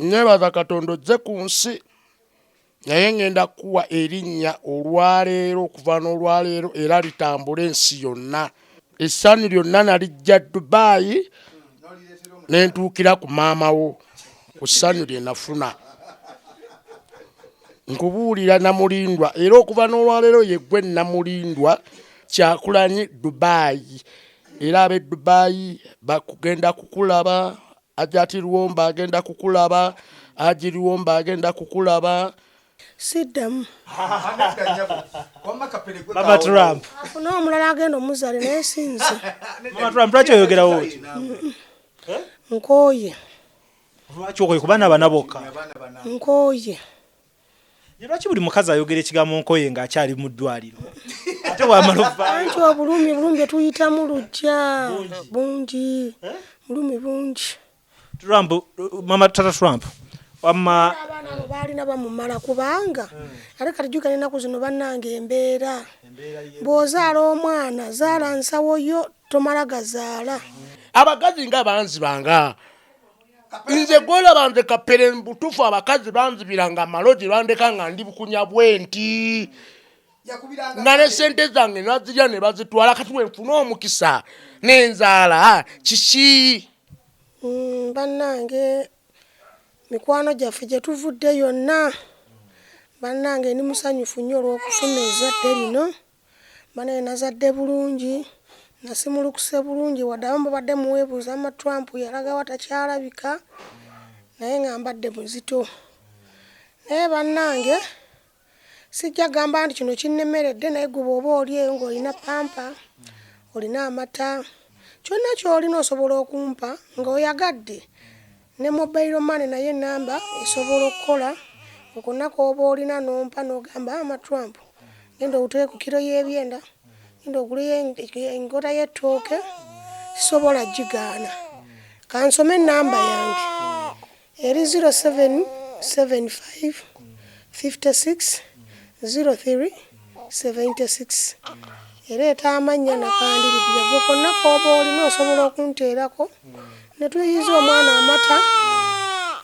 Nebaza Katonda ozze ku nsi. Naye ngenda kuwa erinnya olwaleero okuva n'olwaleero era litambula ensi yonna. Essanyu lyonna nalijja Dubai ne ntuukira ku maama wo ku ssanyu lye nafuna. Nkubuulira Namulindwa era okuva n'olwaleero ye ggwe Namulindwa Kyagulanyi Dubai. Era ab'e Dubai bakugenda kukulaba. Ajati Luwomba agenda kukulaba. Aji Luwomba agenda kukulaba. Siddamu. Mama Trump. Afuna omulala agenda omuzale naye sinze. Mama Trump lwaki oyogera woti? Nkooye. Lwaki okoye kuba n'abaana bokka? Nkooye. Lwaki buli mukazi ayogera ekigambo nkooye ng'akyali mu ddwaliro? Ate wamala ovaayo. Anti obulumi tuyitamu lujja. Bungi. Bulumi bungi. Trump, Mama Tata Trump. Abaana abo baalina bamumala kubanga ate kati jjukira ennaku zino bannange embeera. Bw'ozaala omwana zaala nsawo yo tomala gazaala. Abakazi nga banzibanga. Nze gwolaba nze Kapere butuufu abakazi banzibiranga amalogi lwandeka nga ndi bukunya bwenti. Nga ne ssente zange nazirya ne bazitwala kati wenfuna omukisa n'enzaala kiki? Bannange mikwano gyaffe gye tuvudde yonna. Bannange ni musanyufu nnyo olw'okufuna ezzadde lino. Banaye nazadde bulungi. Nasimulukuse bulungi wadde abamu babadde muweebuuza Mama Trump yalaga watakyalabika. Naye nga mbadde muzito. Naye bannange sijja gamba nti kino kinnemeredde naye gwe bw'oba oli eyo ng'olina pampa, olina amata, kyonna ky'olina osobola okumpa ng'oyagadde. Ne mobile money naye namba esobola okukola. Okunaku oba olina n'ompa n'ogamba Mama Trump genda otuuke ku kiro y'ebyenda. Genda ogule engota y'ettooke. Sisobola gigaana. Kansome namba yange. Eri 0775 56 03 76. Ereeta amannya nakandiririra gwe konna k'oba olina osobola okunteerako. Ne tuyiyiza omwana amata.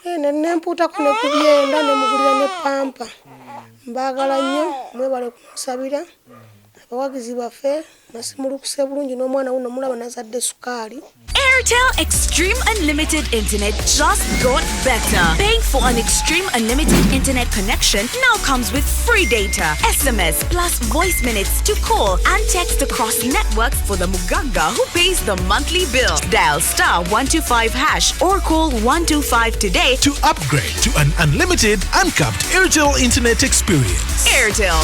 Ne mpuutako ne ku byenda ne mugulira ne pampa. Mbaagala nnyo mwebale kumusabira. Abawagizi baffe basimulukuse bulungi n'omwana wuno mulaba nazadde sukaali. Airtel Extreme Unlimited Internet just got better. Paying for an Extreme Unlimited Internet connection now comes with free data, SMS, plus voice minutes to call and text across networks for the Muganga who pays the monthly bill. Dial *125# or call 125 today to upgrade to an unlimited, uncapped Airtel Internet experience. Airtel.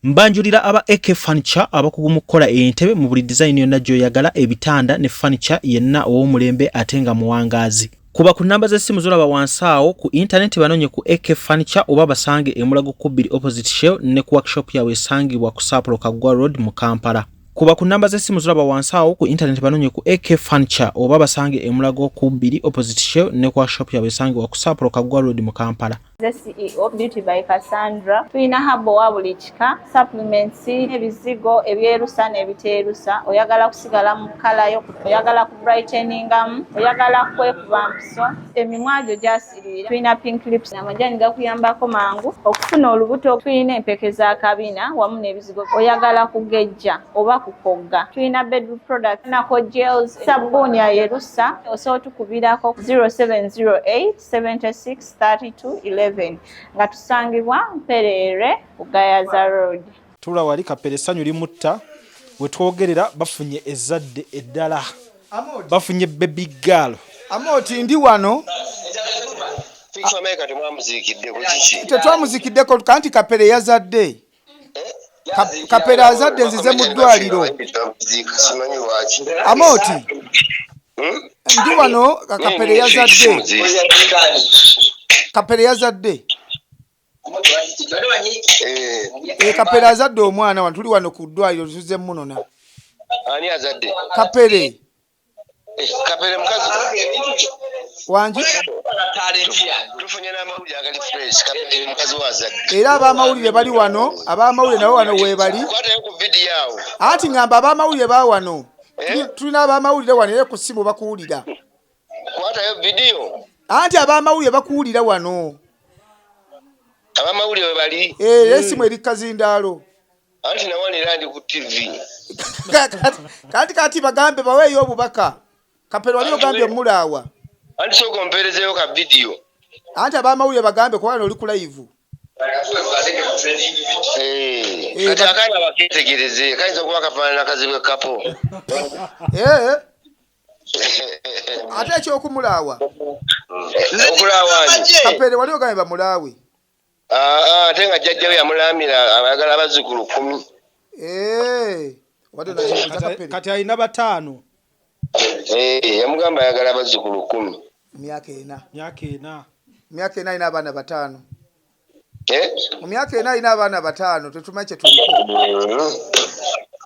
Mbanjulira aba AK Furniture abakugu mu kukola entebe mu buli design yonna gy'oyagala, ebitanda ne furniture yenna ow'omulembe ate nga muwangaazi. Kuba ku namba z'essimu zolaba wansi awo ku internet banonye ku AK Furniture oba basange e Mulago Kubiri opposite Shell ne ku workshop yawe esangibwa ku Sapolo Kaggwa Road mu Kampala. Kuba ku namba z'essimu zolaba wansi awo ku internet banonye ku AK Furniture oba basange e Mulago Kubiri opposite Shell ne ku workshop yawe esangibwa ku Sapolo Kaggwa Road mu Kampala. The CEO Beauty by Cassandra. Tulina habo wa buli kika, supplements, ebizigo, ebyerusa n'ebiteerusa. Oyagala kusigala mu kala yo, oyagala ku brighteningamu, oyagala kwekuba mpiso. Emimwa gyo gyasirira. Tulina pink lips n'amajani gakuyambako mangu okufuna olubuto. Tulina empeke za kabina wamu n'ebizigo. Oyagala kugejja oba kukogga. Tulina bedroom product nako gels, sabuni ya yerusa. Osobola tukubirako 0708 76 32 11. Nga tusangibwa Mperere Bugayaza Road. Tula wali Kapere essanyu limutta we twogerera bafunye ezzadde eddala. Bafunye baby girl. Amoti ndi wano. Tetwamuzikiddeko kanti Kapere yazadde. Kapere azadde nzize mu ddwaliro. Amoti. Ndi wano Kapere yazadde. Kapere yazadde. Kapere azadde omwana wano tuli wano ku ddwaliro tuze munona. Ani azadde? Kapere. Kapere mukazi. Wanji. Tufunye n'amawulire agali fresh. Kapere mukazi wazadde. Era ab'amawulire bali wano, ab'amawulire nabo wano weebali. Kwatayo ku video awo. Ati ngamba ab'amawulire ba wano. Tulina ab'amawulire wano era ku ssimu bakuwulira. Watayo video. Anti abamawulire bakuwulira wano. Abamawulire bali. Esimu eri Kazindaalo. Anti nawanira ndi ku TV. Kati bagambe baweeyo obubaka. Kapere wali ogambye mulaawa. Anti soko mperezeyo ka video. Anti abamawulire bagambe kwa wano oli ku live. Kati akana baketegereze kayinza kuba kafaanana kazibu kapo. Ate ekyokumulaawa. Okulaawaani. Kapere wali ogambye bamulaawe. Ate nga jjajjawe yamulaamira abayagala abazzukulu 10. Kati alina 5. Yamugamba ayagala abazzukulu 10. Myaka 4. Myaka 4 alina abaana 5. Mu myaka 4 alina abaana 5 tetumanyi kye tuliko.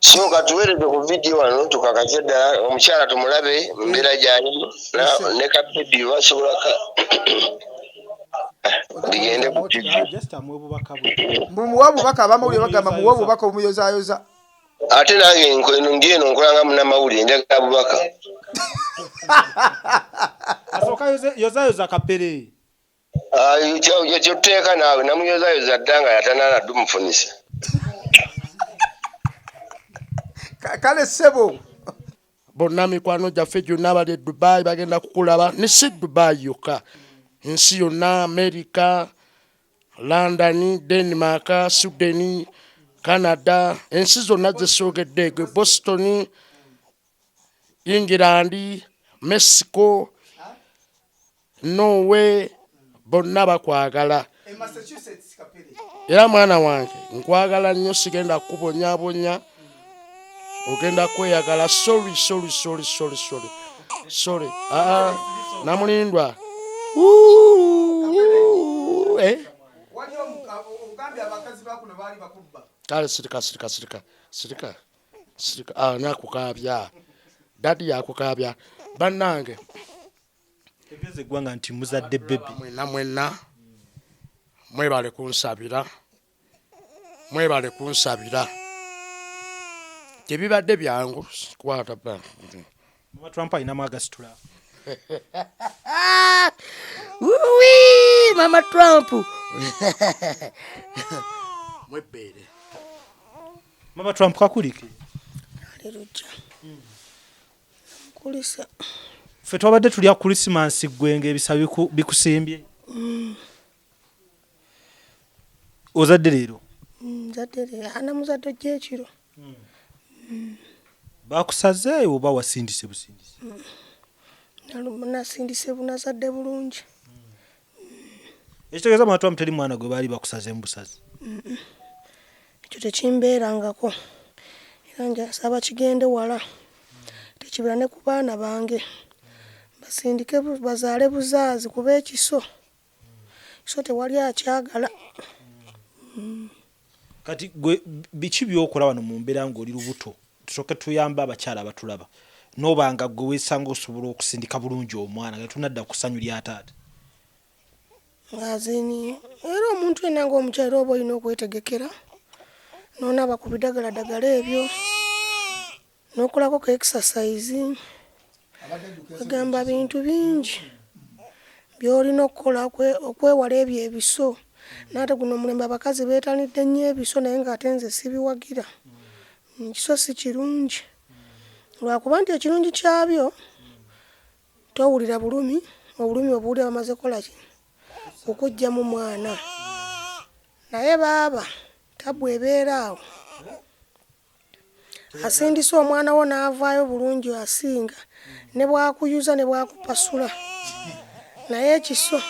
So katuweereze ku video wano tukakase ddala omukyala tumulabe mu mbeera gy'alimu ne kabebi basobola bigende ku TV. Muwa obubaka abamawulire bagamba muwa obubaka omuyozaayoza. Ate nange ndieno nkola nga munnamawulire njagala bubaka. Asooka yozaayoza Kapere. Kyoteeka naawe namuyozaayoza dda nga yatanaala ddu mufunisa. Kale ssebo. Bonna mikwano gyaffe gyonna abali Dubai bagenda kukulaba ne si Dubai yokka. Ensi yonna America, London, Denmark, Sweden, Canada, ensi zonna zesoogedde gwe Boston, England, Mexico, Norway, bonna bakwagala. Era mwana wange nkwagala nnyo sigenda kubonyabonya. Ogenda kweyagala. Sorry. Namulindwa. Kale sirika. Nakukabya. Dadi yakukabya. Bannange. Tegeze gwanga nti muzadde baby. Mwenna. Mwebale kunsabira. Tebibadde byangu kwata bba. Mama Trump alina magasitula. Mama Trump. Mwebere. Mama Trump kakulike. Aleluya. Kulisa. Ffe twabadde tulya Christmas gwenge ebisaba bikusimbye. Ozadde leero. Zadde leero. Ana muzadde gyekiro. Bakusaze oba wasindise busindise. Nasindise bunazadde bulungi. Ekitegeeza Mama Trump teri mwana gwe baali bakusaze mbusaze. Ekyo tekimbeerangako. Era njasaba kigende wala. Tekibira ne ku baana bange. Basindike bazaale buzaazi kuba ekiso. So tewali akyagala. Kati gwe biki byokola wano mu mbeera ng'oli lubuto tusooke tuyamba abakyala abatulaba n'obanga gwe weesanga osobola okusindika bulungi omwana nga tunadda kusanyu lya taata. Azini era omuntu yenna ng'omukyala oba olina okwetegekera n'onaba ku bidagaladagala ebyo n'okolako ka exercise bagamba bintu bingi by'olina okukola okwewala ebyo ebiso. Nate guno mulembe abakazi beetanidde nnyo ebiso naye ng'ate nze sibiwagira. Kiso si kirungi. Lwakuba nti ekirungi kyabyo towulira bulumi, obulumi obuwulira bamaze kola ki okujja mu mwana. Naye baaba tabu ebeera awo. Asindisa omwana wo n'avaayo bulungi asinga ne bwakuyuza ne bwakupasula. Naye ekiso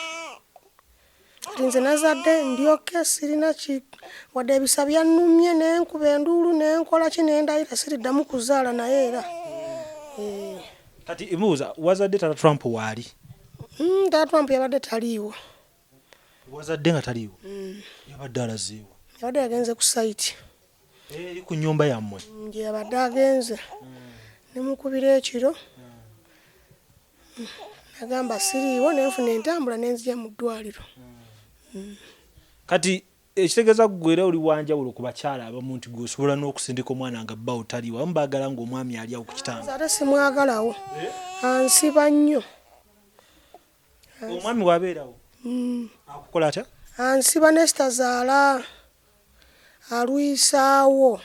nze nazadde ndyoke sirina wadde ebisa byannumye n'enkuba enduulu n'enkola ki n'endayira siriddamu kuzaala naye era. Kati imuuza wazadde Tata Trump waali? Tata Trump yabadde taliiwo. Wazadde nga taliiwo? Yabadde alazeewo? Yabadde yagenze ku site. Eri ku nnyumba yammwe? Gye yabadde agenze. Ne mukubira ekiro. Nagamba siriiwo nenfuna entambula nenzija mu ddwaliro. Kati ekitegeeza gweera oli wanjawulo ku bakyala abamu nti gwe osobola n'okusindika omwana nga bba otaliwo abamu baagala ng'omwami ali awo ku kitanda. Ate simwagalawo ansiba nnyo omwami wabeerawo akukola atya ansiba nesitazaala alwisaawo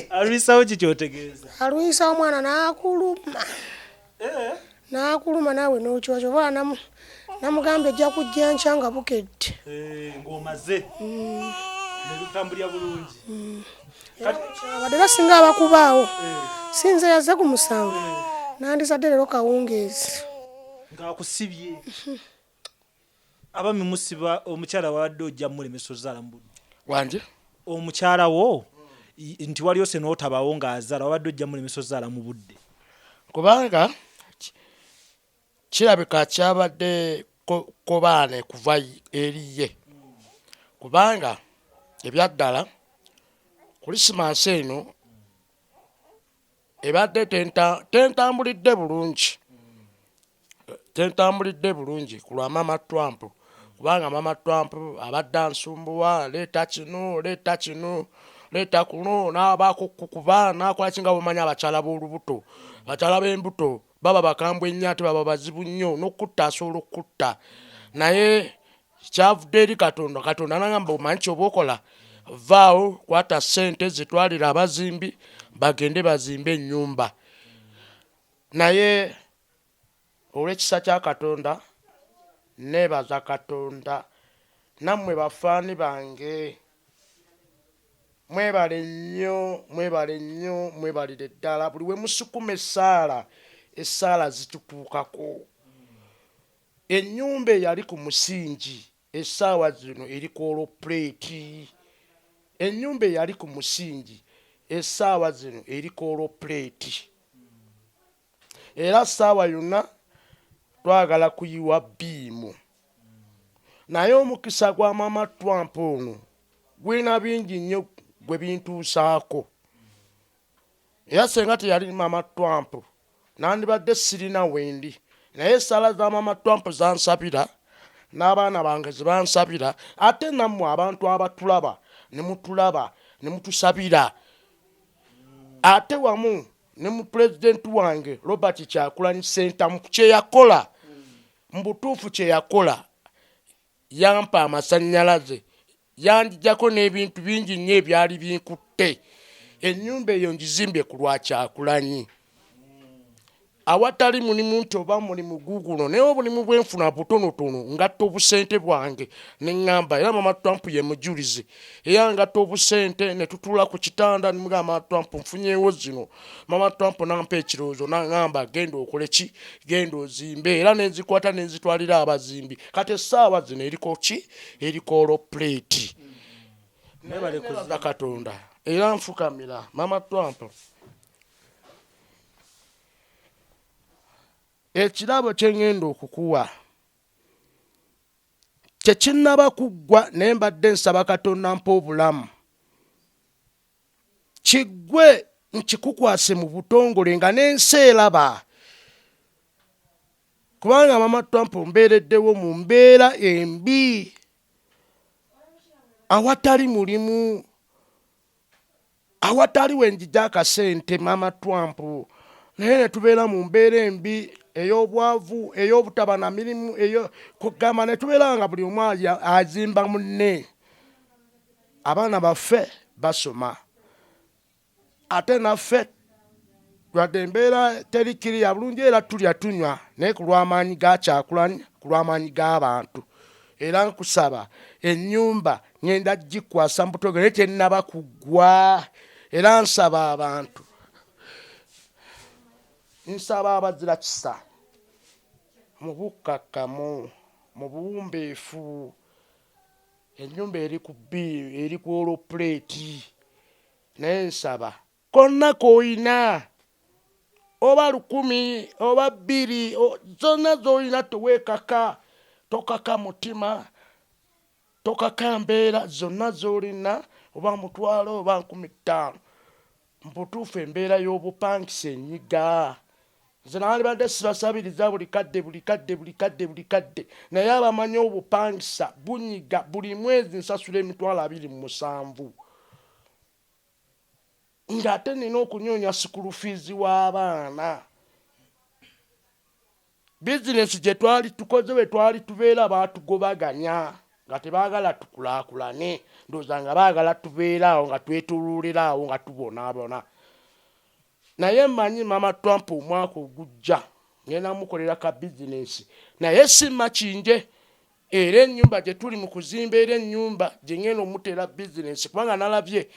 alwisawo kikyotegeeza alwisa omwana n'akuluma naawe n'okyokyova namugambye ojja kujja nkya nga bukedde ng'omaze nebitambulya bulungi badde basinga abakubaawo sinze yazze ku musanvu nandizadde leero kawungeezi ng'akusibye abami musiba omukyala wadde ojja mulemesa ozaala mu budde wanje omukyala wo nti wali ose n'otabawo ng'azaala wabadde ojja mulemesa ozaala mu budde kubanga kirabika kyabadde kobaane kuva eriye kubanga ebyaddala Christmas eno ebadde tentambulidde bulungi ku lwa Mama Trump kubanga Mama Trump abadde ansumbuwa leeta kuno n'abakukuba n'akola kinga bumanya abakyala b'olubuto abakyala b'embuto baba bakambwe nnyo ate baba bazibu nnyo n'okutta asobola okutta naye kyavudde eri Katonda n'agamba omanyi kyoba okola vaawo kwata ssente zitwalira abazimbi bagende bazimbe ennyumba naye olw'ekisa kya Katonda neebaza Katonda nammwe bafaani bange mwebale nnyo mwebalire ddala buli we musukuma essaala zitutuukako ennyumba eyali ku musingi essaawa zino eri ku olopuleeti ennyumba eyali ku musingi essaawa zino eri ku olopuleeti era ssaawa yonna twagala kuyiwa bbiimu naye omukisa gwa Mama Trump ono gwina bingi nnyo gwe bintuusaako era senga teyali Mama Trump nandibadde sirina wendi naye essaala za Mama Trump zansabira n'abaana bange zebansabira ate nammwe abantu abatulaba ne mutusabira ate wamu ne mu pulezidenti wange Robert Kyagulanyi Ssentamu kyeyakola mu butuufu kyeyakola yampa amasannyalaze yanjijjako n'ebintu bingi nnyo ebyali binkutte ennyumba eyo ngizimbye ku lwa Kyagulanyi awatali mulimu nti oba mulimu guguno naye obulimu bwenfuna butonotono ngatta obusente bwange neŋŋamba era Mama Trump ye mujulize era ngatta obusente ne tutuula ku kitanda nimugamba Mama Trump nfunyeewo zino Mama Trump nampa ekirowoozo naŋŋamba genda okole ki genda ozimbe era nenzikwata nenzitwalira abazimbi kati essaawa zino eriko ki eriko olopuleeti nebaza Katonda era nfukamira Mama Trump ekirabo kyengenda okukuwa kyekinnaba kuggwa naye mbadde nsaba Katonda mpa obulamu kiggwe nkikukwase mu butongole nga n'ensi eraba kubanga Mama Trump mbeereddewo mu mbeera embi awatali mulimu awatali wenjija akasente Mama Trump naye ne tubeera mu mbeera embi ey'obwavu ey'obutaba na mirimu kugamba ne tubeera nga buli omu azimba munne abaana baffe basoma ate naffe wadde embeera terikiriya bulungi era tulya tunywa naye ku lw'amaanyi ga Kyagulanyi ku lw'amaanyi g'abantu era nkusaba ennyumba ngenda gikwasa mbutoge naye tennaba kuggwa era nsaba abantu nsaba abazira kisa mu bukkakkamu mu buwumbeefu ennyumba eri ku olopuleeti naye nsaba konna k'oyina oba 100 oba 2 zonna z'olina teweekaka tokaka mutima tokaka mbeera zonna z'olina oba 1,000 oba 5,000 mbutuufu embeera y'obupangisa enyiga nze naalibadde sibasabiriza buli kadde naye abamanyi obupangisa bunyiga buli mwezi nsasula 27,000 ng'ate nina okunyoonya sikulu fiizi w'abaana bizinesi gye twali tukoze we twali tubeera baatugobaganya nga tebaagala tukulaakulane ndowooza nga baagala tubeeraawo nga twetuluuliraawo nga tubonaabona naye mmanyi mama Trump omwaka ogujja ngenda mukolera ka bizinesi naye simma kinje era ennyumba gye tuli mu kuzimba era ennyumba gye ngenda omutera bizinesi kubanga nalabye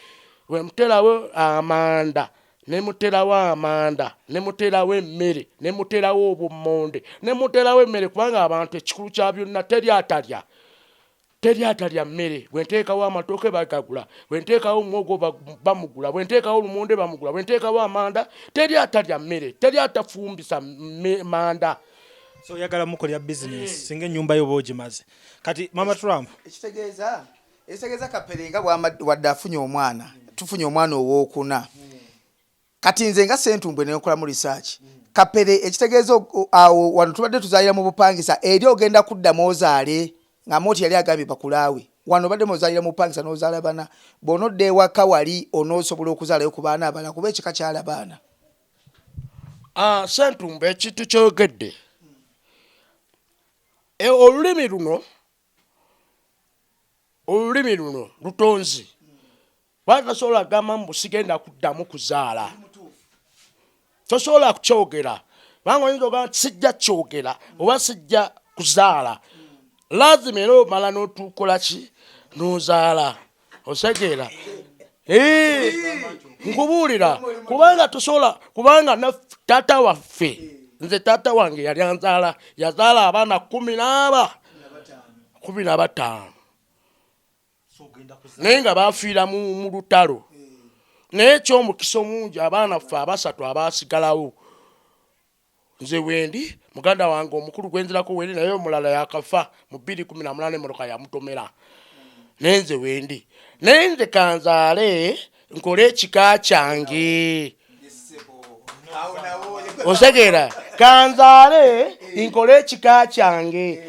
we muterawo amanda ne muterawo amanda ne muterawo emmere ne muterawo obummonde ne muterawo emmere kubanga abantu ekikulu kya byonna teri atalya mmere bwenteekawo amatooke bagagula bwenteekawo omwogo bamugula bwenteekawo olumonde bamugula bwenteekawo amanda teri atalya mmere teri atafumbisa manda so oyagala mukolera business singa ennyumba yo boogimaze kati mama Trump ekitegeeza Kapere wadde afunye omwana tufunye omwana owookuna kati nze nga Ssentumbwe nekola mu research Kapere ekitegeeza awo wano tubadde tuzaalira mu bupangisa eri ogenda kuddamu ozaale nga moti yali agambye bakulaawe wano badde mozaalira mu bupangisa n'ozaala bana bw'onodda ewaka wali onoosobola okuzaalayo ku baana abalala kuba ekika kyala baana. Ssentumbwe ekintu kyogedde olulimi luno lutonzi watasobola gamba mbu sigenda kuddamu kuzaala tosobola kukyogera banga oyinza ogamba sijja kyogera oba sijja kuzaala lazima era omala n'otuukola ki n'ozaala osegeera nkubuulira kubanga tosobola kubanga taata waffe nze taata wange yali anzaala yazaala abaana 15 naye nga baafiira mu lutalo naye ekyomukisa omungi abaana ffe abasatu abaasigalawo nze wendi muganda wange omukulu gwenzirako wendi naye omulala yakafa mu 2018 emmotoka yamutomera naye nze wendi naye nze kanzaale nkole ekika kyange osegeera kanzaale nkole ekika kyange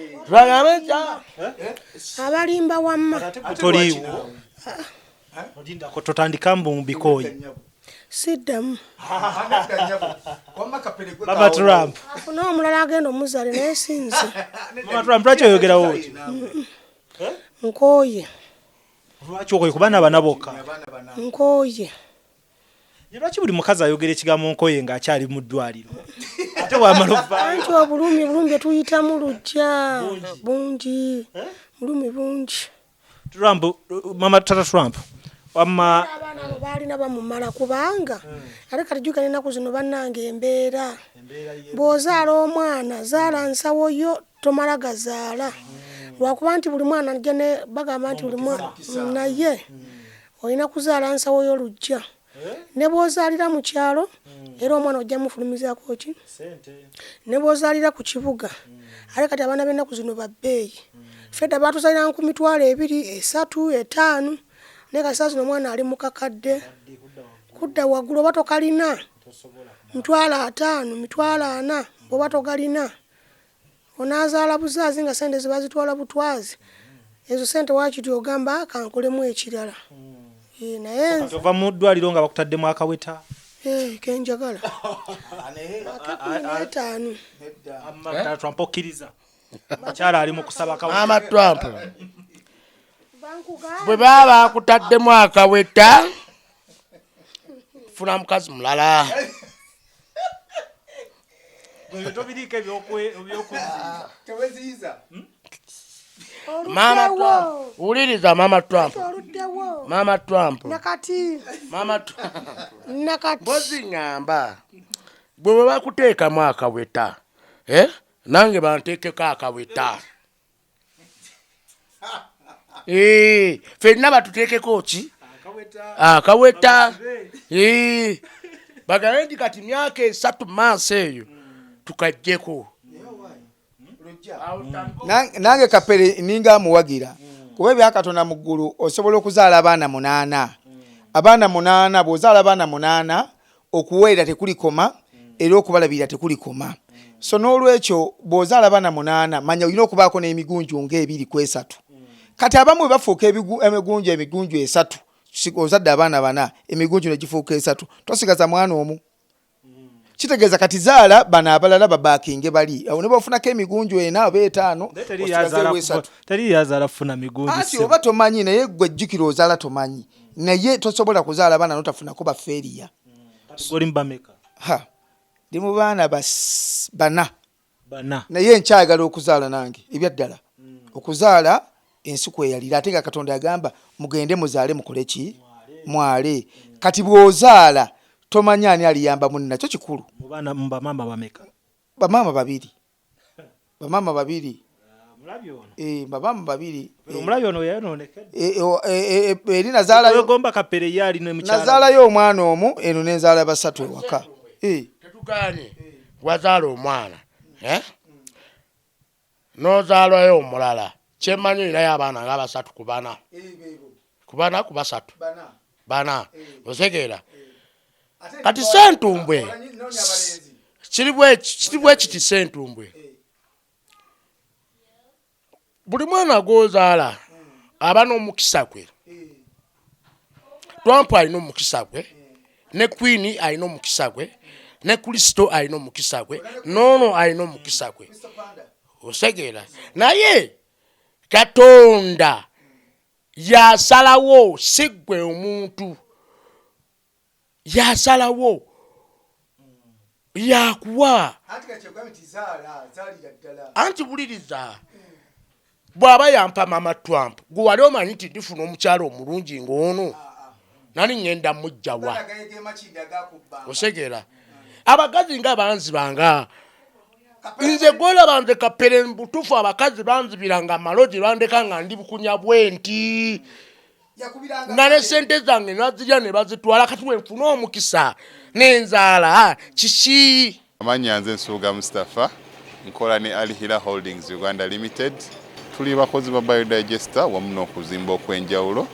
abalimba wamma toliiwo totandika mbu mu bikooyi siddamu mama Trump afuna omulala agenda omuzaale naye sinze mama Trump lwaki oyogerawo oti nkooye lwaki okoye ku baana bana bokka nkooye lwaki buli mukazi ayogera ekigambo nkoye ng'akyali mu ddwaliro ate wamala anti obulumi tuyitamu lujja bungi bulumi bungi Trump mama tata Trump wamma abaana abo baalina bamumala kubanga ate kati jjuka n'ennaku zino bannange embeera bw'ozaala omwana zaala nsawo yo tomala gazaala lwakuba nti buli mwana gene bagamba nti buli mwana naye olina kuzaala nsawo yo lujja ne bw'ozaalira mu kyalo era omwana ojja mufulumizaako ki ne bw'ozaalira ku kibuga ate kati abaana b'ennaku zino babbeeyi fedda baatuzaalira ku mitwalo 2, 3, 5 naye kasa zino omwana ali mu kakadde kudda waggulu oba tokalina mitwalo 5 mitwalo 4 bw'oba togalina onaazaala buzaazi nga sente ze bazitwala butwazi ezo sente waakiti ogamba kankolemu ekirala naye ova mu ddwaliro nga bakutaddemu akaweta kenjagala 15 Trump okkiriza mukyala ali mu kusaba mama Trump bwe baba bakutaddemu akaweta funa mukazi mulala tobiriiko ebyokuziiza mama Trump uliriza mama Trump mama Trump nakati mama Trump nakati bozi ngamba bwe bakuteekamu akaweta nange banteekeko akaweta fenna batuteekeko ki akaweta bagambe nti kati myaka 3 maaso eyo tukajjeko nange Kapere ninga amuwagira kuba ebyakatonda mu ggulu osobola okuzaala abaana 8 bw'ozaala abaana 8 okuweera tekulikoma era okubalabirira tekulikoma so n'olwekyo bw'ozaala abaana 8 manya olina okubaako n'emigunju ng'ebiri ku 3 kati abamu bwe bafuuka emigunju 3 ozadde abaana 4 emigunju ne gifuuka 3 tosigaza mwana omu kitegeeza kati zaala bano abalala babakinge bali awo ne bafunako emigunju ena oba etaano teri yazaala funa migunju ati oba tomanyi naye gwe jjukira ozaala tomanyi naye tosobola kuzaala baana notafunako bafeeriya oli mbameka ndi mu baana bana naye nkyagala okuzaala nange ebyaddala okuzaala ensi kweyalira ate nga Katonda yagamba mugende muzaale mukole ki mwale kati bw'ozaala tomanya ani aliyamba munna kyo kikulu bamaama bameka bamaama babiri bamaama babiri omulabi ono yayononekedde eri nazaalayo omwana omu eno nenzaala basatu ewaka tetuganye wazaala omwana nozaalayo omulala kyemanyi olinayo abaana nga basatu ku bana ku basatu bana osegeera kati Ssentumbwe kiri bwe kiti Ssentumbwe buli mwana gwozaala aba n'omukisa gwe Trump alina omukisa gwe ne Queen alina omukisa gwe ne Kristo alina omukisa gwe Nono alina omukisa gwe osegeera naye Katonda yasalawo si gwe omuntu yasalawo yakuwa anti buliriza bw'aba yampa mama Trump gwe wali omanyi nti ndifuna omukyalo omulungi ng'ono nani ngenda mujjawa osegeera abakazi nga banzibanga nze gwolaba nze kapere butufu abakazi banzibiranga amalogi lwandeka nga ndi bukunya bwenti nga ne sente zange nazirya ne bazitwala kati wenfuna omukisa n'enzaala kiki amanya nze Nsuuga Mustafa nkola ne Alihira Holdings Uganda Limited tuli bakozi ba biodigester wamu n'okuzimba okwenjawulo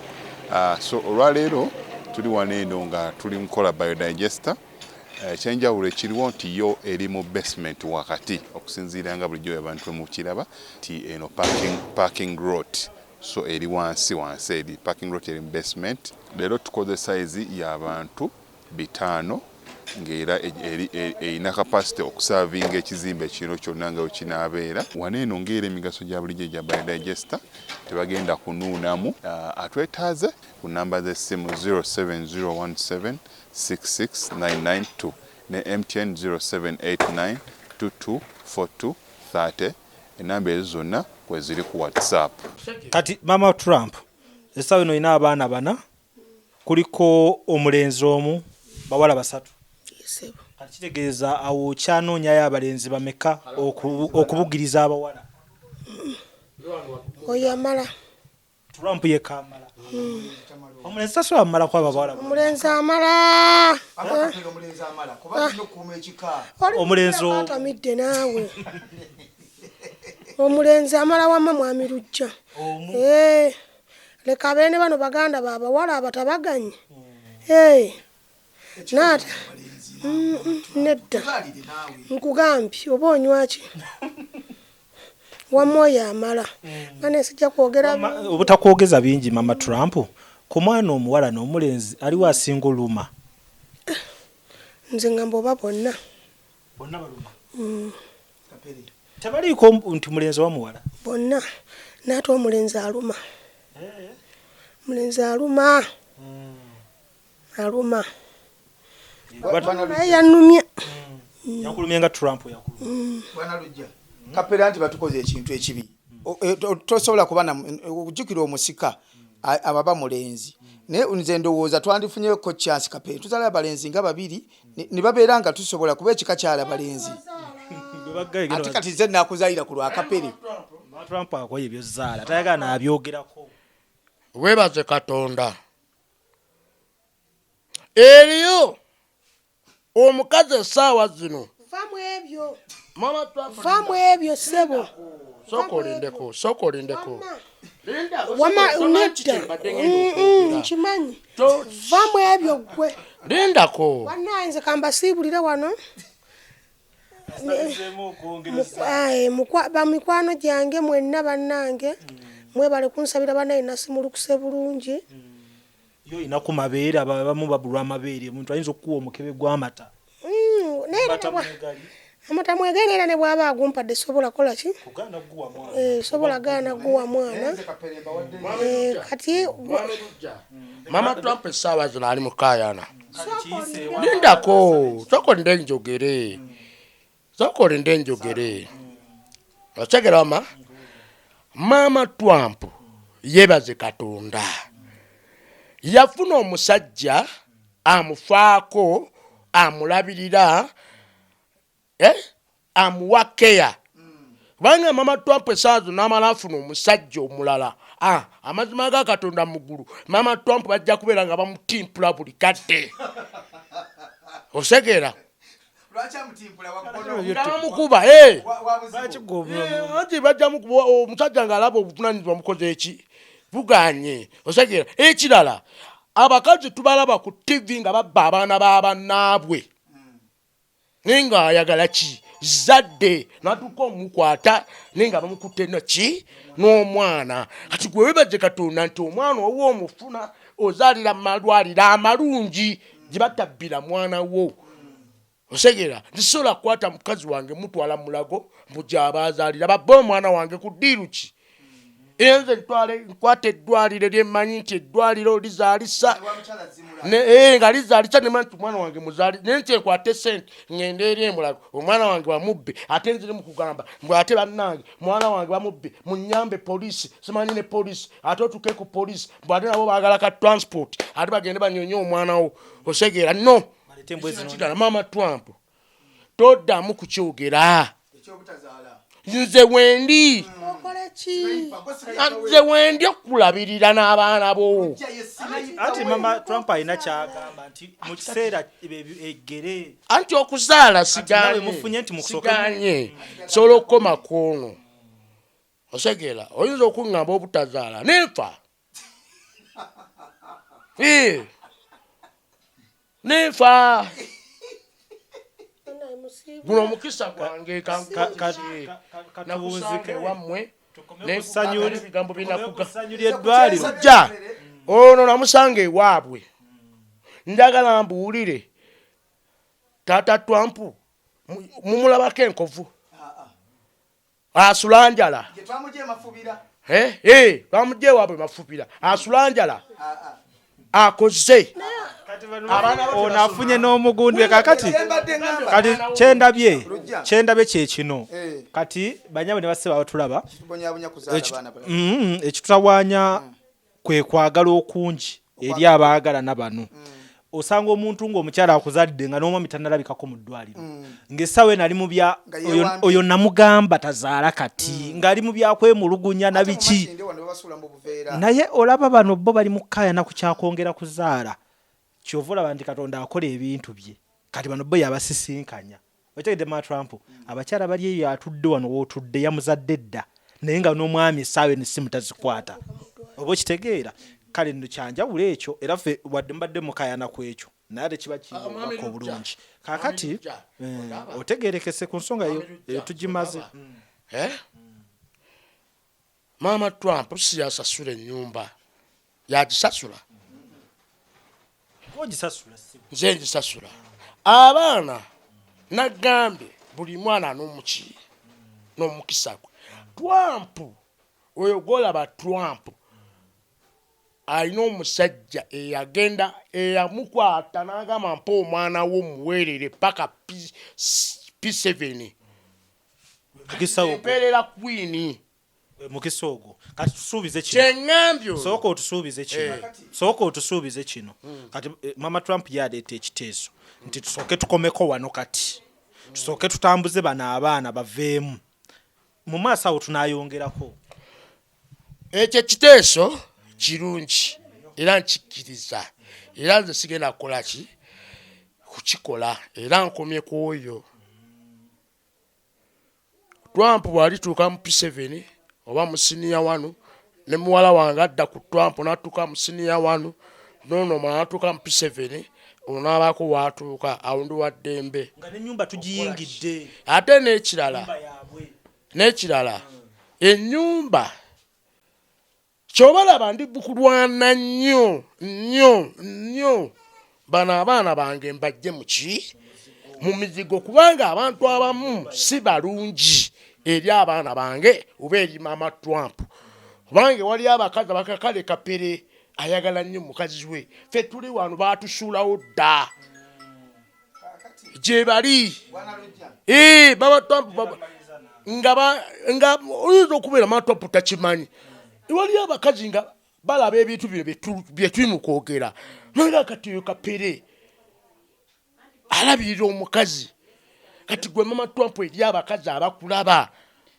so olwaleero tuli waneeno nga tuli nkola biodigester ekyenjawulo ekiriwo nti yo eri mu basement wakati okusinziira nga bulijjo abantu mu kiraba ti eno parking lot so eri wansi eri parking lot eri mu basement leero tukoze size y'abantu 5 ng'era erina capacity okusavinga ekizimbe kino kyonna nga wekinaabeera waneeno ng'era emigaso gya bulijjo gya biodigester tebagenda kunuunamu atwetaaze ku namba z'essimu 07017669992 ne MTN 0789224230 enamba ezo zonna kwe ziri ku WhatsApp. Kati mama Trump essaawa eno ina abaana bana kuliko omulenzi omu bawala basatu kitegeeza awo kyanoonyayo abalenzi bameka okubugiriza abawala oyamala Trump yekamala omulenzi tasobola amala kwaba bawala omulenzi amala omulenzi atamidde naawe omulenzi amala wamma mwami Lujja leka abeene bano baganda babawala abatabaganye naata nedda nkugambye oba onywaki wamwoyo amala nga sijja kwogera obutakwogeza bingi mama Trump ku mwana omuwala n'omulenzi aliwo asinga oluma nze ngamba oba bonna baluma tebaliiko nti mulenzi wa muwala bonna naate omulenzi aluma mulenzi aluma yanumya yakulumya nga Trump yakulumya kapera nti batukoze ekintu ekibi tosobola kuba okujjukira omusika ababa mulenzi naye nze ndowooza twandifunyeko chance kapera tuzaala abalenzi nga babiri ne babeera nga tusobola kuba ekika kyala balenzi ate kati nze nakuzaalira ku lwa kapere Trump akoye byozaala tayagala nabyogerako webaze Katonda eriyo omukazi essaawa zino vamu ebyo ssebo sokolindeko nedda nkimanyi vamu ebyo gwe lindako wannanze kambasiibulire wano bamikwano gyange mwenna bannange mwebale kunsabira banaye nasimulukuse bulungi yo ina ku mabeere abamu babulwa amabeere omuntu ayinza okukuwa omukebe gw'amata amata mwegerera ne bwaba agumpadde sobola kola ki sobola gaana guwa mwana kati mama Trump essaawa zino ali mu kaayana lindako sokolinde njogere otegera mama Trump yebaze Katonda yafuna omusajja amufaako amulabirira amuwakeya kubanga mama Trump essaawa zino n'amala afuna omusajja omulala amazima ga Katonda muggulu mama Trump bajja kubeera nga bamutimpula buli kadde osegera bamukuba anti bajja mukuba omusajja ng'alaba obuvunaanyizibwa mukoze eki buganye osegera ekirala abakazi tubalaba ku TV nga babba abaana b'abannaabwe nenga ayagala ki zadde natuka omukwata nenga bamukutte ki n'omwana kati gwe webaze Katonda nti omwana owo omufuna ozaalira malwaliro amalungi gye batabbira mwana wo osegera ndisobola kukwata mukazi wange mutwala mulago mugyabazaalira babba omwana wange ku ddiiru ki enze nkwata eddwaliro lyemmanyi nti eddwaliro lizaalisa nga lizaalisa nemanyi nti omwana wange muzaali naye nti enkwate sente ngende eri emulago omwana wange bamubbe ate nziri mu kugamba mbwe ate bannange mwana wange bamubbe munyambe poliisi simanyi ne poliisi ate otuke ku poliisi mbwe ate nabo baagala ka transport ate bagende banyonye omwana wo osegera no mama Trump toddamu kukyogera nze wendi okulabirira n'abaana bo anti mama Trump alina kyagamba nti mu kiseera eggere anti okuzaala siganye sobola okukoma kwono osegera oyinza okuŋŋamba obutazaala nenfa guno omukisa gwange nakusange wammwe ebigambo binakuga ono namusanga ewaabwe njagala mbuwulire taata Trump mumulabako enkovu asula njala bamugye ewaabwe mafubira asula njala akoze ono afunye n'omugundi kakati kyendabye kyekino kati banyabo ne basse babatulaba ekitutawaanya kwe kwagala okungi eri abaagalana bano osanga omuntu ng'omukyala akuzadde nga n'omwami tannalabikako mu ddwaliro ng'essaawa eno ali mu bya oyo namugamba tazaala kati ng'ali mu byakwemulugunya na biki naye olaba bano bo bali mu kkaayana ku kyakwongera kuzaala kyova olaba nti Katonda akola ebintu bye kati bano bo yabasisinkanya okitegedde mama Trump abakyala bali eyo atudde wano wootudde yamuzadde dda naye nga n'omwami essaawa eno essimu tazikwata oba okitegeera kale nno kyanjawulo ekyo era ffe wadde mbadde mukayana ku ekyo naye ate kiba kiyako obulungi kaakati otegeerekese ku nsonga eyo tugimaze mama Trump si yasasula ennyumba yagisasula nze ngisasula abaana nagambye buli mwana n'omukisa gwe Trump oyo gwolaba Trump alina omusajja eyagenda eyamukwata n'agamba mpa omwana wo muweerere paka P7 empeerera Queen mukisa ogwo kati tusuubize kino sooka otusuubize kino kati mama Trump yaleeta ekiteeso nti tusooke tukomeko wano kati tusooke tutambuze bano abaana baveemu mu maaso awo tunaayongerako ekyo ekiteeso kirungi era nkikkiriza era nze sigenda kukola ki kukikola era nkomye ku oyo Trump bw'alituuka mu P7 oba mu siniya wano ne muwala wange adda ku Trump n'atuuka mu siniya wano nono mwana n'atuuka mu P7 onaabako watuuka awundi wa ddembe nga n'ennyumba tugiyingidde ate n'ekirala ennyumba kyobalaba ndi bukulwana nnyo bano abaana bange mbajje muki mu mizigo kubanga abantu abamu si balungi eri abaana bange oba eri Mama Trump kubanga wali abakazi bakakale Kapere ayagala nnyo mukazi we ffe tuli wano baatusuulawo dda gye bali Mama Trump nga oyinza okubeera Mama Trump takimanyi wali abakazi nga balaba ebintu bino bye tuli mu kwogera naye kati oyo Kapere alabirira omukazi kati gwe Mama Trump eri abakazi abakulaba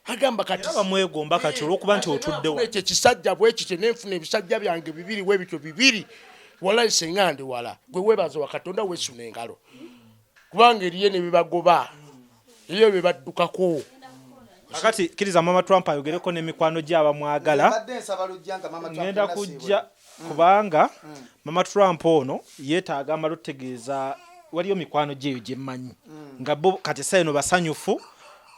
agamba kati bamwegomba kati olwokuba nti otuddewo ekyo kisajja bwe kiti nenfuna ebisajja byange bibiri webityo bibiri walayi sengande wala gwe webaza wa Katonda wesuna engalo kubanga eriye ne bibagoba iyo bibaddukako akati kiriza Mama Trump ayogereko n'emikwano gy'abamwagala ngenda kujja kubanga Mama Trump ono yeetaaga amala otegeeza waliyo mikwano gyeyo gye mmanyi nga bo kati sayino basanyufu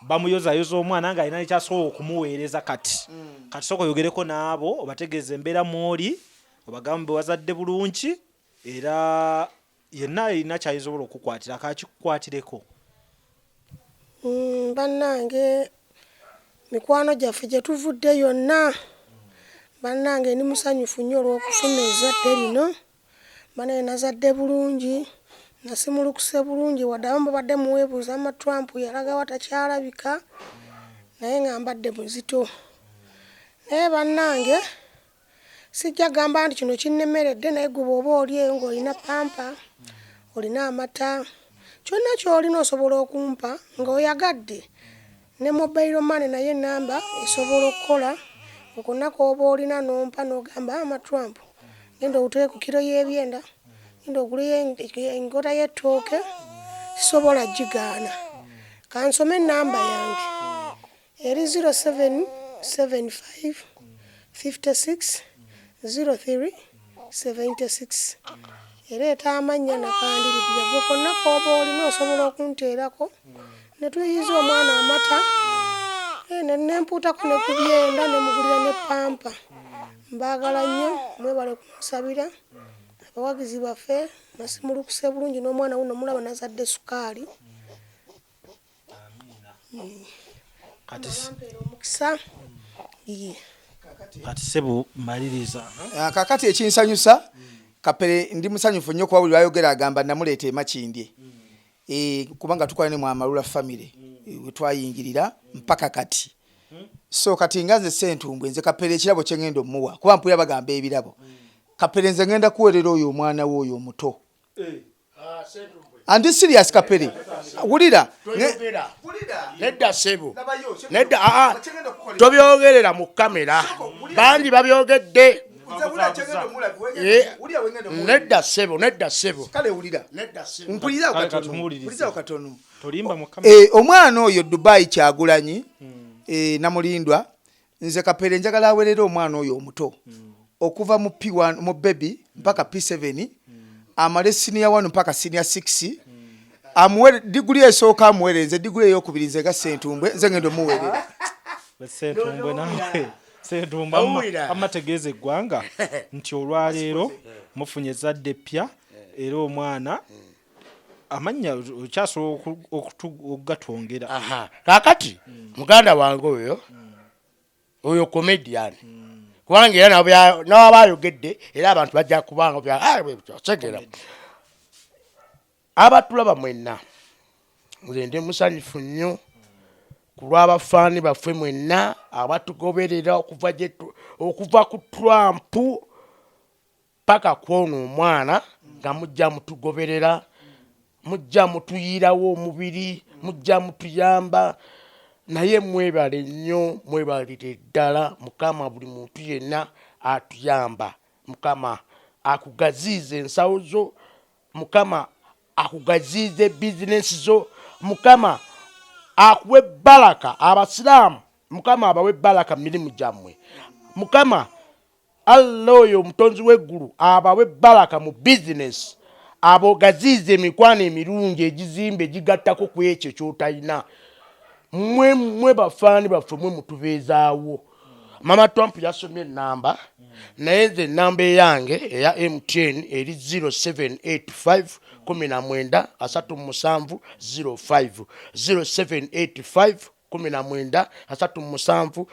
bamuyozayoza omwana nga alina nekyasobola okumuweereza kati sooka oyogereko n'abo obategeeza embeera mwoli obagambe wazadde bulungi era yenna alina kyayisobola okukwatira kakikukwatireko bannange mikwano gyaffe gye tuvudde yonna bannange ndi musanyufu nnyo olw'okufuna ezzadde lino banaye nazadde bulungi nasimulukuse bulungi wadde abamu babadde muweebuuza Mama Trump yalaga watakyalabika naye nga mbadde muzito naye bannange sijja gamba nti kino kinnemeredde naye gwe bw'oba oli eyo ng'olina pampa olina amata kyonna ky'olina osobola okumpa ng'oyagadde ne mobile money naye namba esobola okukola okunaku oba olina n'ompa n'ogamba Mama Trump genda otuwe ku kiro y'ebyenda genda ogule engota y'ettooke sisobola gigaana kansome enamba yange eri 0775 56 0376 ereeta amannya nakandiridde gwe konna kooba olina osobola okunteerako ne tuyiyiza omwana amata nempuutako ne ku byenda ne mugulira ne pampa mbaagala nnyo mwebale kumusabira abawagizi baffe nasimulukuse bulungi n'omwana wuno mulaba nazadde sukaali omukisa kati sebo maliriza kakati ekinsanyusa Kapere ndi musanyufu nnyo kuba buli lwayogera agamba namuleeta emakindye kubanga tukola ne mu Amalula family we twayingirira mpaka kati so kati nganze Ssentumbwe nze Kapere ekirabo kye ngenda omuwa kuba mpulira bagamba ebirabo Kapere nze ngenda kuweerera oyo omwana we oyo omuto andi serious Kapere wulira nedda sebo nedda tobyogerera mu kamera bandi babyogedde nedda sebo kale wulira mpulira katono tolimba mu kamera omwana oyo Dubai Kyagulanyi namulindwa nze Kapere njagala aweerera omwana oyo omuto okuva mu P1 mu baby mpaka P7 amale senior 1 mpaka senior 6 amuwe degree esooka amuweereze degree ey'okubiri nze ga Ssentumbwe nze ngendo muweerera Ssentumbwe nawe Ssentumbwe amategeeza eggwanga nti olwaleero mufunye ezzadde ppya era omwana amannya okyasobola okugatwongera kakati muganda wange oyo comedian kubanga era n'aba ayogedde era abantu bajja kubanga segera abatulaba mwenna nze ndi musanyufu nnyo ku lw'abafaani baffe mwenna abatugoberera okuva ku Trump paka kwono omwana nga mujja mutugoberera mujja mutuyiirawo omubiri mujja mutuyamba naye mwebale nnyo mwebalire ddala Mukama buli muntu yenna atuyamba Mukama akugaziize ensawo zo Mukama akugaziize bizinesi zo Mukama akuwe baraka abasiraamu Mukama abawe baraka mirimu gyammwe Mukama Allah oyo omutonzi w'eggulu abawe baraka mu bizinesi abogaziize emikwano emirungi egizimbe egigattako ku ekyo ky'otalina mwe bafaani baffe mwe mutubeezaawo Mama Trump yasomye namba naye nze namba eyange eya MTN eri 0785 19 37 05 0785 19 37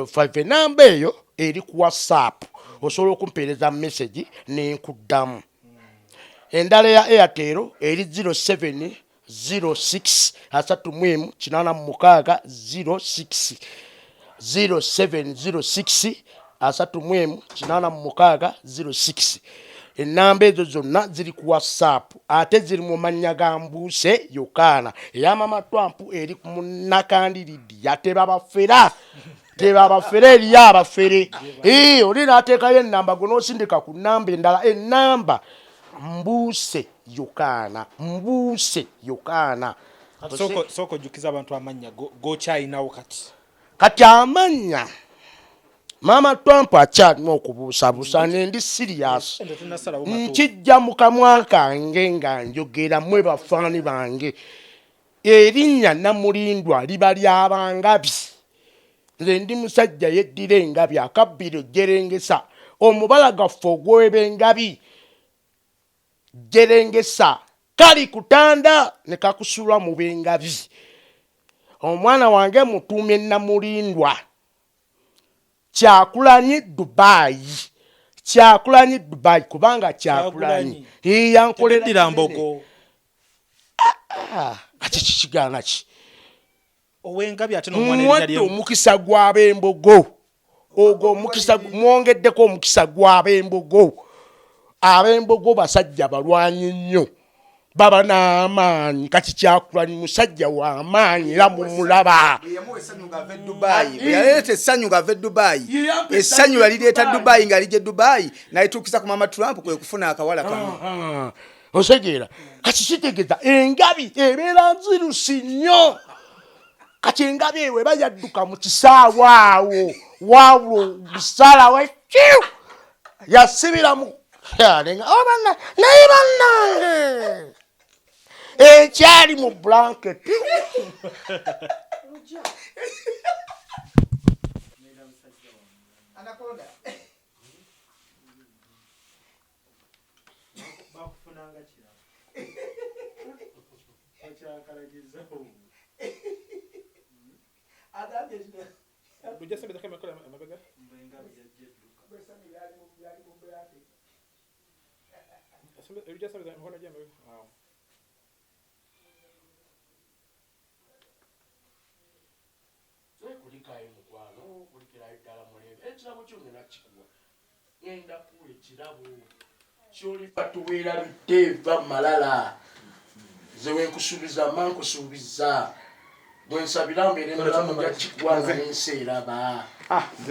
05. Enamba eyo eri ku WhatsApp osobola okumpeereza message nenkuddamu. Endala ya Airtel eri 0706 31 86 06 0706 31 86 06. Enamba ezo zonna ziri ku WhatsApp ate ziri mu mannya ga Mbuuse Yokana. Eya Mama Trump eri ku Munnakandi Lydia. Tebabafera eri abafere. Oli n'ateekayo ennamba gwe n'osindika ku nnamba endala. Ennamba Mbuuse Yokana. Mbuuse Yokana. Soko jukiza abantu amanya go chayinawo kati amanya Mama Trump akyalina okubuusabuusa ndi serious. Nkijja mu kamwa kange nga njogera mmwe bafaani bange. Erinnya Namulindwa liba ly'abangabi. Nze ndi musajja yeddira engabi akabbiro Jerengesa. Omubala gaffe ogw'ebengabi Jerengesa kali kutanda ne kakusulwa mu bengabi. Omwana wange mutuumye Namulindwa. Kyakulanyi Dubai kubanga Kyakulanyi yankolera mbogo. Kati kikigana ki? Owengabi ate n'omwana eri omukisa gw'ab'embogo. Ogwo omukisa mwongeddeko omukisa gw'ab'embogo. Ab'embogo basajja balwanyi nnyo. Baba n'amaanyi. Kati Kyakulanyi musajja w'amaanyi era mumulaba. Yaleeta essanyu ng'ava Dubai. Essanyu yalireeta Dubai nga lijje Dubai n'alituukisa ku Mama Trump kwe kufuna akawala kamu. Osegeera kati kitegeeza engabi ebeera nzirusi nnyo. Kati engabi ewe bayadduka mu kisaawe awo wabula omusala we yasibira mu naye bannange ekyali mu blanket. Kyoli patubeera biteva malala. Zewe nkusubiza mankusubiza. Bwensabira mbere mulamu ja kikwana n'ensi eraba.